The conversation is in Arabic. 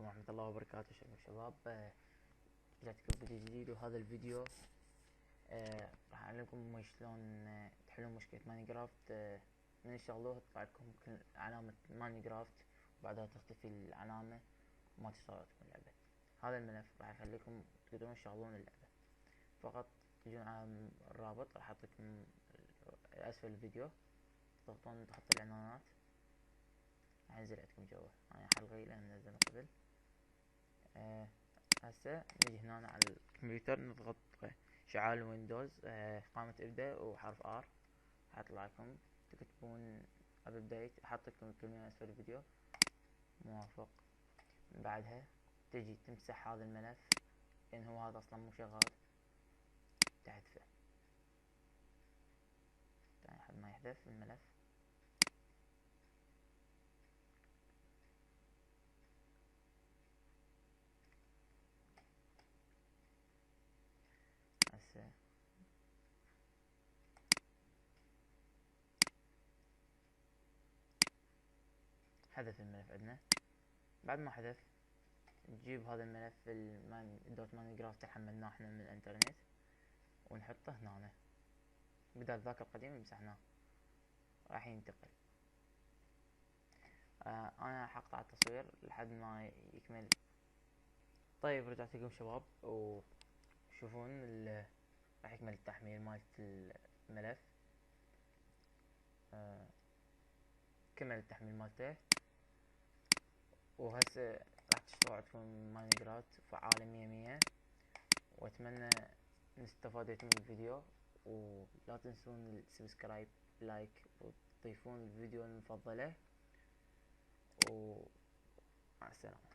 عليكم ورحمة الله وبركاته. شباب، رجعت لكم فيديو جديد، وهذا الفيديو راح اعلمكم شلون تحلون مشكلة ماينكرافت. من تشغلوه تطلع لكم علامة ماينكرافت وبعدها تختفي العلامة وما تشتغل عندكم اللعبة. هذا الملف راح يخليكم تقدرون تشغلون اللعبة. فقط تجون على الرابط راح احط لكم اسفل الفيديو، تضغطون خط الاعلانات راح ينزل عندكم جوه. انا حلقي لان نزل من قبل. هسه نجي هنا على الكمبيوتر، نضغط شعار ويندوز، قائمة ابدأ وحرف ار حيطلع لكم. تكتبون ابديت، احط لكم الكلمة اسفل الفيديو موافق. من بعدها تجي تمسح هذا الملف لان هو هذا اصلا مو شغال، تحذفه لحد ما يحذف الملف. هسه حذف الملف عندنا. بعد ما حذف نجيب هذا الملف الدوت ماينكرافت اللي حملناه احنا من الانترنت ونحطه هنا بدل ذاك القديم اللي مسحناه، راح ينتقل. انا حقطع التصوير لحد ما يكمل. طيب رجعت لكم شباب، وشوفون راح يكمل التحميل مالت الملف. كمل التحميل مالته، وهسه راح تشتغل عندكم ماينكرافت فعالة 100. واتمنى ان استفادتوا من الفيديو، ولا تنسون السبسكرايب لايك وتضيفون الفيديو المفضلة، ومع السلامة.